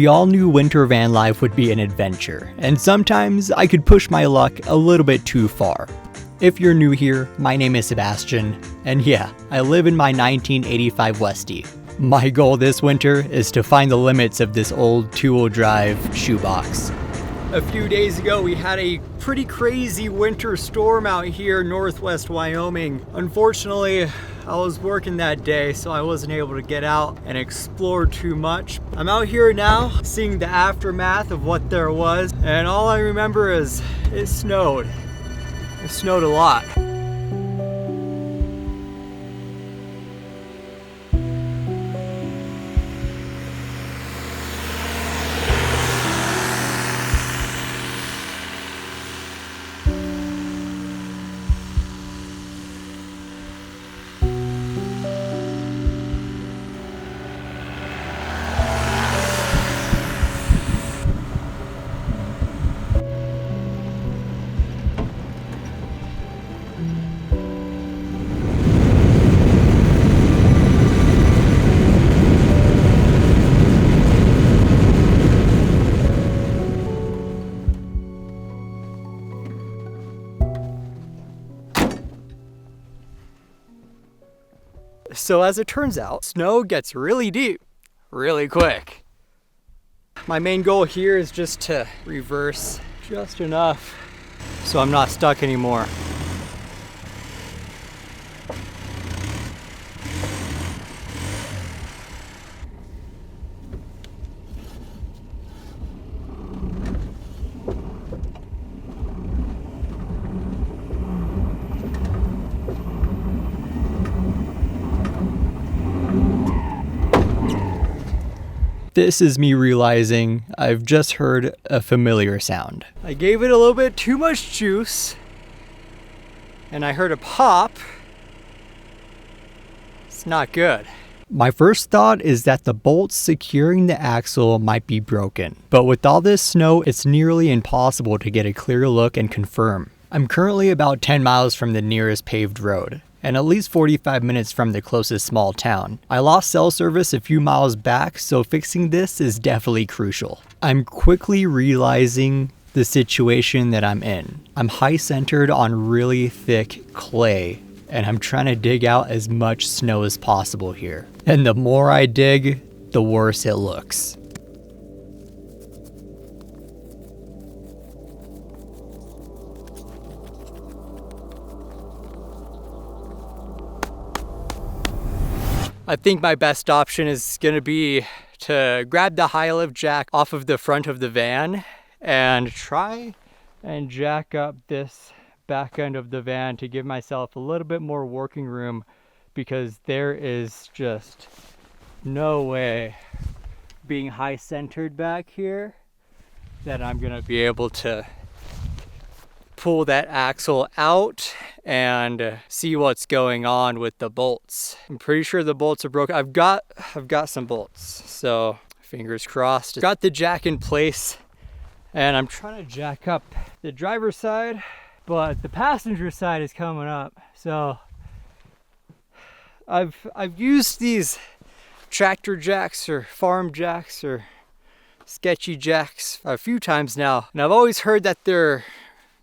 We all knew winter van life would be an adventure, and sometimes I could push my luck a little bit too far. If you're new here, my name is Sebastian, and yeah, I live in my 1985 Westie. My goal this winter is to find the limits of this old two-wheel drive shoebox. A few days ago, we had a pretty crazy winter storm out here in northwest Wyoming. Unfortunately, I was working that day, so I wasn't able to get out and explore too much. I'm out here now, seeing the aftermath of what there was, and all I remember is it snowed. It snowed a lot. So as it turns out, snow gets really deep, really quick. My main goal here is just to reverse just enough so I'm not stuck anymore. This is me realizing I've just heard a familiar sound. I gave it a little bit too much juice, and I heard a pop. It's not good. My first thought is that the bolts securing the axle might be broken, but with all this snow, it's nearly impossible to get a clear look and confirm. I'm currently about 10 miles from the nearest paved road, and at least 45 minutes from the closest small town. I lost cell service a few miles back, so fixing this is definitely crucial. I'm quickly realizing the situation that I'm in. I'm high centered on really thick clay, and I'm trying to dig out as much snow as possible here. And the more I dig, the worse it looks. I think my best option is gonna be to grab the high lift jack off of the front of the van and try and jack up this back end of the van to give myself a little bit more working room, because there is just no way, being high centered back here, that I'm gonna be able to pull that axle out and see what's going on with the bolts. I'm pretty sure the bolts are broken. I've got some bolts, so fingers crossed. Got the jack in place, and I'm trying to jack up the driver's side, but the passenger side is coming up. So I've used these tractor jacks or farm jacks or sketchy jacks a few times now, and I've always heard that they're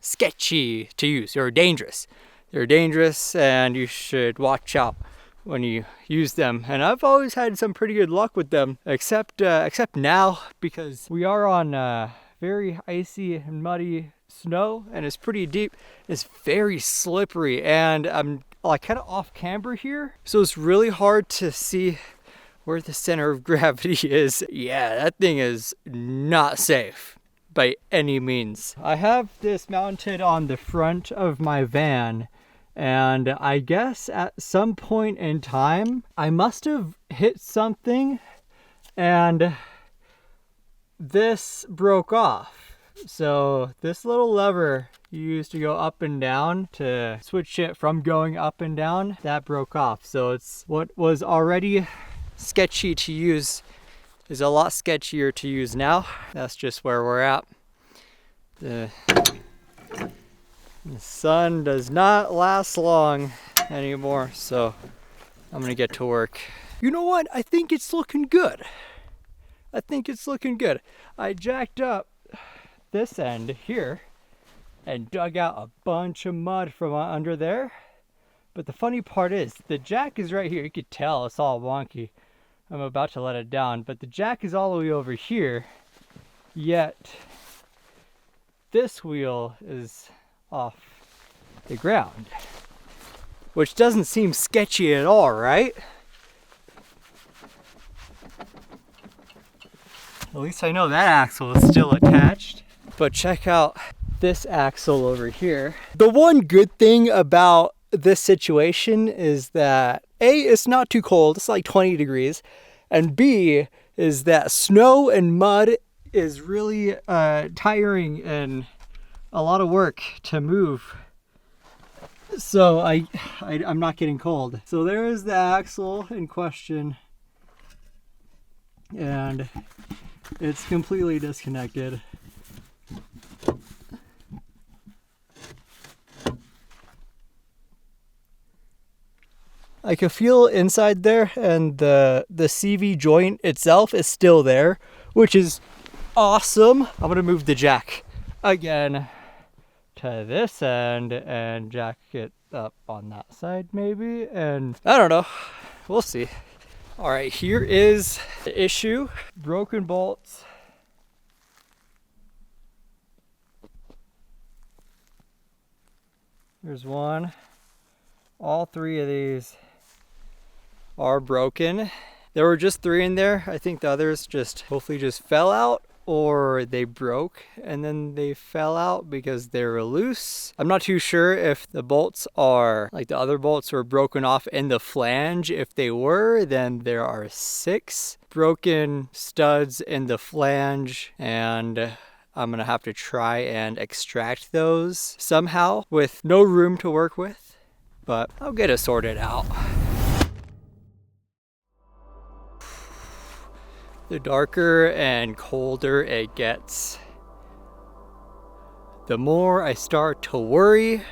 sketchy to use or dangerous. They're dangerous, and you should watch out when you use them. And I've always had some pretty good luck with them, except now, because we are on very icy and muddy snow, and it's pretty deep. It's very slippery, and I'm like kind of off camber here, so it's really hard to see where the center of gravity is. Yeah, that thing is not safe by any means. I have this mounted on the front of my van, and I guess at some point in time I must have hit something and this broke off. So this little lever you use to go up and down to switch it from going up and down, that broke off. So it's what was already sketchy to use is a lot sketchier to use now. That's just where we're at. The sun does not last long anymore, so I'm gonna get to work. You know what? I think it's looking good. I think it's looking good. I jacked up this end here and dug out a bunch of mud from under there. But the funny part is, the jack is right here. You could tell it's all wonky. I'm about to let it down, but the jack is all the way over here, yet this wheel is off the ground, which doesn't seem sketchy at all, right? At least I know that axle is still attached. But check out this axle over here. The one good thing about this situation is that A, it's not too cold, it's like 20 degrees, and B, is that snow and mud is really tiring and a lot of work to move. So I'm not getting cold. So there is the axle in question, and it's completely disconnected. I can feel inside there, and the CV joint itself is still there, which is awesome. I'm gonna move the jack again to this end and jack it up on that side maybe, and I don't know, we'll see. All right, here is the issue. Broken bolts. There's one. All three of these are broken. There were just 3 in there. I think the others hopefully just fell out, or they broke and then they fell out because they were loose. I'm not too sure if the bolts are like the other bolts were broken off in the flange. If they were, then there are 6 broken studs in the flange, and I'm gonna have to try and extract those somehow with no room to work with, but I'll get it sorted out. The darker and colder it gets, the more I start to worry,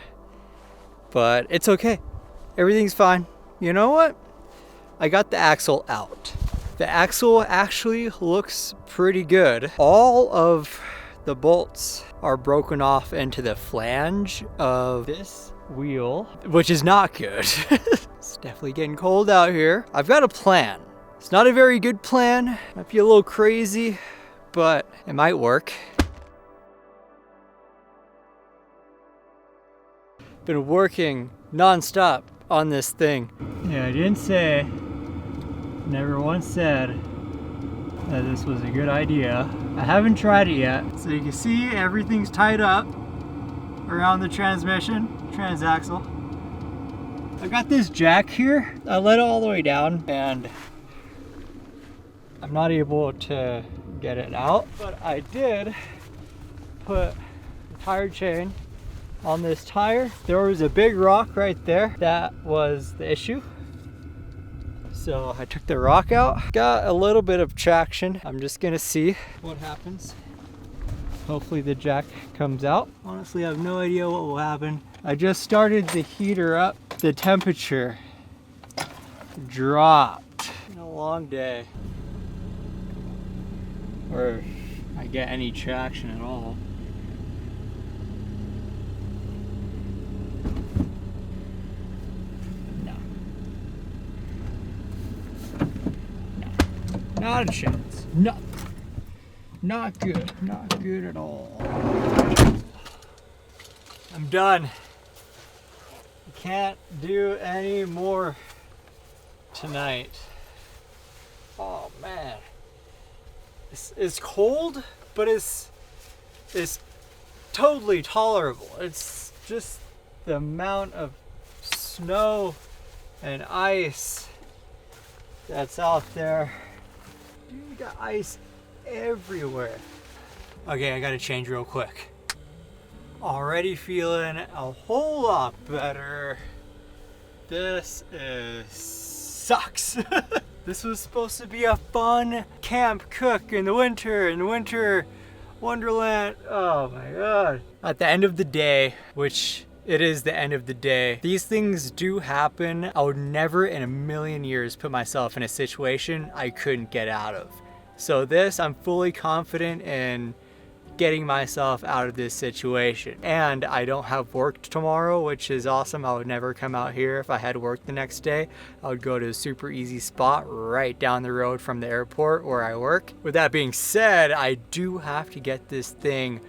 but it's okay. Everything's fine. You know what? I got the axle out. The axle actually looks pretty good. All of the bolts are broken off into the flange of this wheel, which is not good. It's definitely getting cold out here. I've got a plan. It's not a very good plan. Might be a little crazy, but it might work. Been working non-stop on this thing. Yeah, I didn't say, never once said that this was a good idea. I haven't tried it yet. So you can see everything's tied up around the transmission, transaxle. I got this jack here. I let it all the way down and I'm not able to get it out, but I did put the tire chain on this tire. There was a big rock right there. That was the issue. So I took the rock out, got a little bit of traction. I'm just gonna see what happens. Hopefully the jack comes out. Honestly, I have no idea what will happen. I just started the heater up. The temperature dropped. It's been a long day. Or if I get any traction at all. No. No. Not a chance. Nothing. Not good. Not good at all. I'm done. I can't do any more tonight. Oh man. It's cold, but it's totally tolerable. It's just the amount of snow and ice that's out there. You got ice everywhere. Okay, I gotta change real quick. Already feeling a whole lot better. This sucks. This was supposed to be a fun camp cook in the winter wonderland. Oh my god. At the end of the day, which it is the end of the day, these things do happen. I would never in a million years put myself in a situation I couldn't get out of. So this, I'm fully confident in getting myself out of this situation. And I don't have work tomorrow, which is awesome. I would never come out here if I had work the next day. I would go to a super easy spot right down the road from the airport where I work. With that being said, I do have to get this thing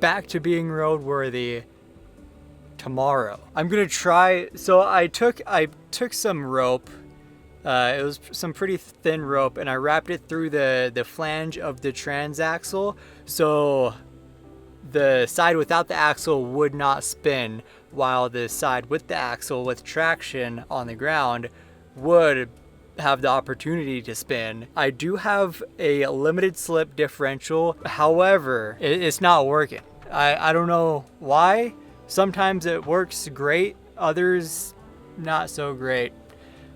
back to being roadworthy tomorrow. I'm gonna try, so I took some rope. It was some pretty thin rope, and I wrapped it through the flange of the transaxle, so the side without the axle would not spin, while the side with the axle with traction on the ground would have the opportunity to spin. I do have a limited slip differential, however, it's not working. I don't know why. Sometimes it works great, others not so great.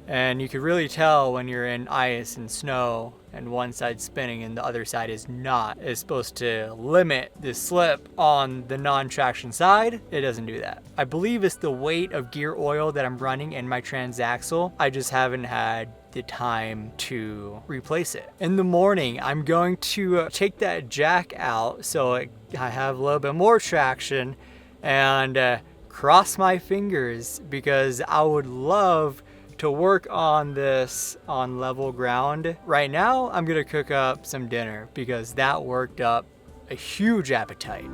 And you can really tell when you're in ice and snow and one side's spinning and the other side is not. It's supposed to limit the slip on the non-traction side. It doesn't do that. I believe it's the weight of gear oil that I'm running in my transaxle. I just haven't had the time to replace it. In the morning, I'm going to take that jack out so I have a little bit more traction, and cross my fingers, because I would love to work on this on level ground. Right now, I'm gonna cook up some dinner because that worked up a huge appetite.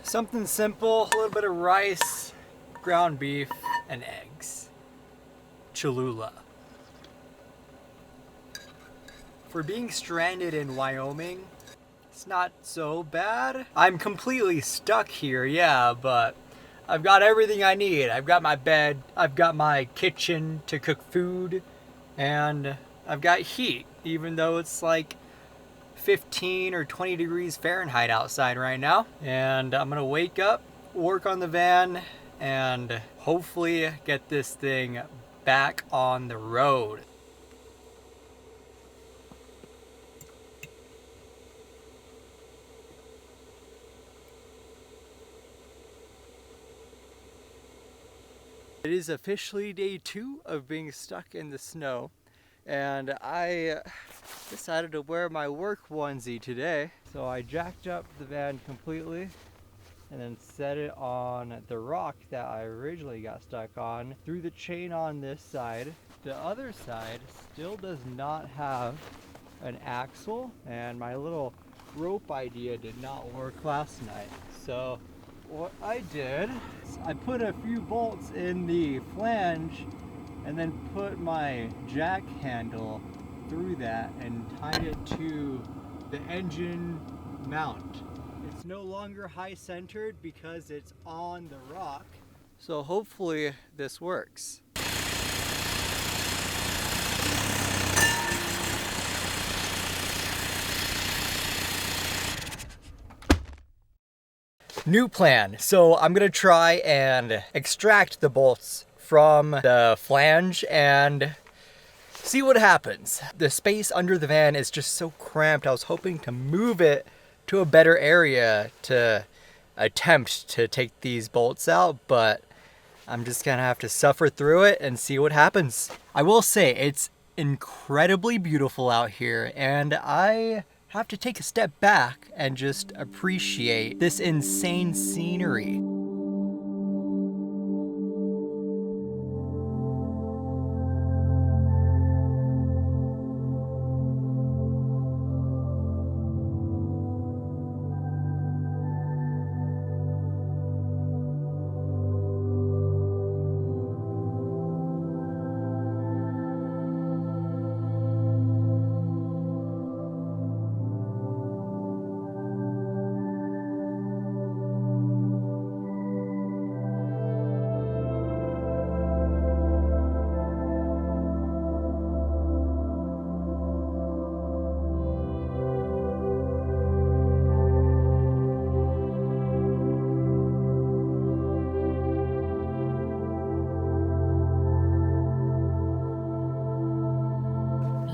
Something simple, a little bit of rice, ground beef, and eggs. Cholula. For being stranded in Wyoming, it's not so bad. I'm completely stuck here, yeah, but I've got everything I need. I've got my bed, I've got my kitchen to cook food, and I've got heat, even though it's like 15 or 20 degrees Fahrenheit outside right now. And I'm gonna wake up, work on the van, and hopefully get this thing back on the road. It is officially day 2 of being stuck in the snow, and I decided to wear my work onesie today. So I jacked up the van completely and then set it on the rock that I originally got stuck on, threw the chain on this side. The other side still does not have an axle, and my little rope idea did not work last night. So what I did is I put a few bolts in the flange and then put my jack handle through that and tied it to the engine mount. It's no longer high centered because it's on the rock. So hopefully this works. New plan. So I'm gonna try and extract the bolts from the flange and See what happens. The space under the van is just so cramped. I was hoping to move it to a better area to attempt to take these bolts out, but I'm just gonna have to suffer through it and see what happens. I will say it's incredibly beautiful out here, and I have to take a step back and just appreciate this insane scenery.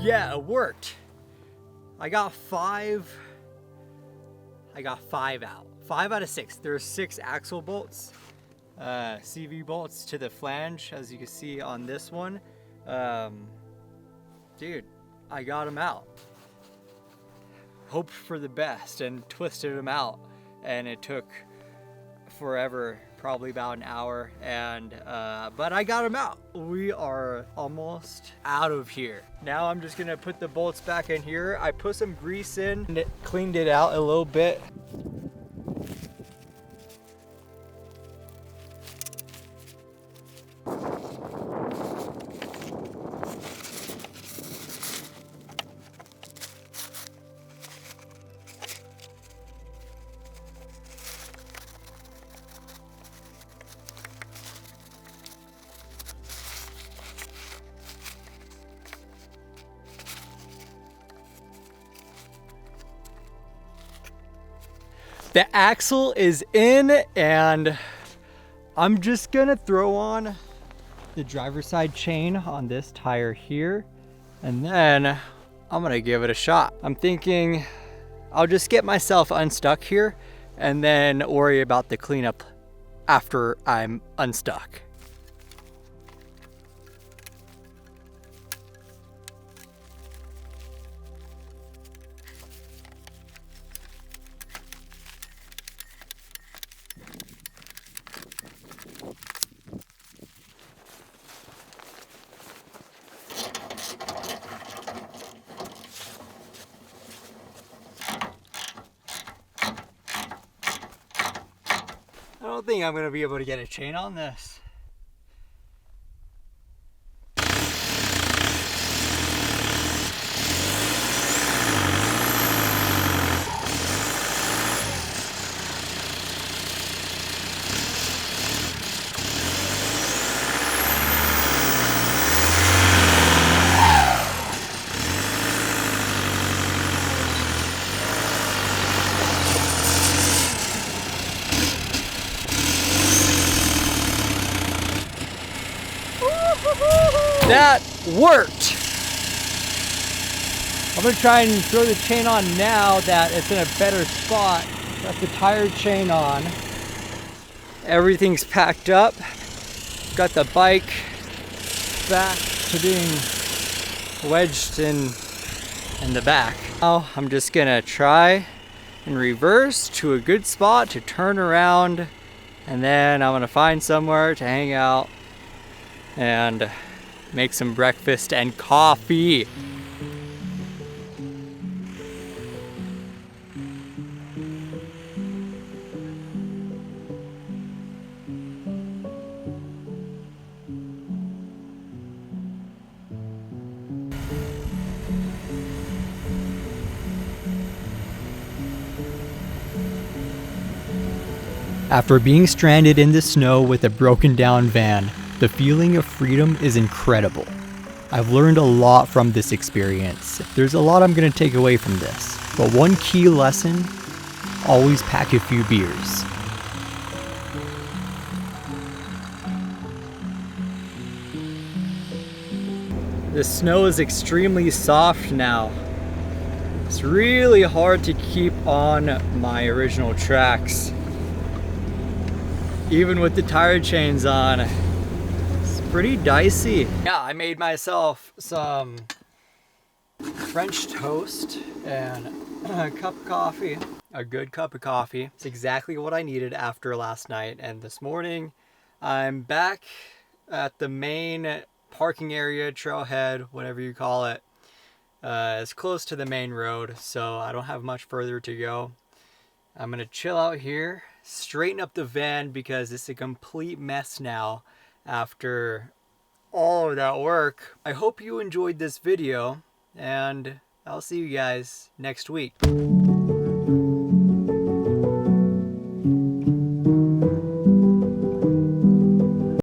Yeah, it worked. I got five out. 5 out of 6. There's 6 axle bolts, CV bolts to the flange, as you can see on this one. Dude, I got them out. Hoped for the best and twisted them out, and it took forever, probably about an hour, and but I got them out. We are almost out of here. Now I'm just gonna put the bolts back in here. I put some grease in and it cleaned it out a little bit. The axle is in, and I'm just gonna throw on the driver's side chain on this tire here, and then I'm gonna give it a shot. I'm thinking I'll just get myself unstuck here and then worry about the cleanup after I'm unstuck. I don't think I'm gonna be able to get a chain on this. That worked. I'm gonna try and throw the chain on now that it's in a better spot. Got the tire chain on. Everything's packed up. Got the bike back to being wedged in the back. Now I'm just gonna try and reverse to a good spot to turn around, and then I'm gonna find somewhere to hang out and make some breakfast and coffee. After being stranded in the snow with a broken down van, the feeling of freedom is incredible. I've learned a lot from this experience. There's a lot I'm going to take away from this, but one key lesson: always pack a few beers. The snow is extremely soft now. It's really hard to keep on my original tracks. Even with the tire chains on, it's pretty dicey. Yeah, I made myself some French toast and a cup of coffee. A good cup of coffee. It's exactly what I needed after last night. And this morning, I'm back at the main parking area, trailhead, whatever you call it. It's close to the main road, so I don't have much further to go. I'm gonna chill out here, straighten up the van because it's a complete mess now after all of that work. I hope you enjoyed this video, and I'll see you guys next week.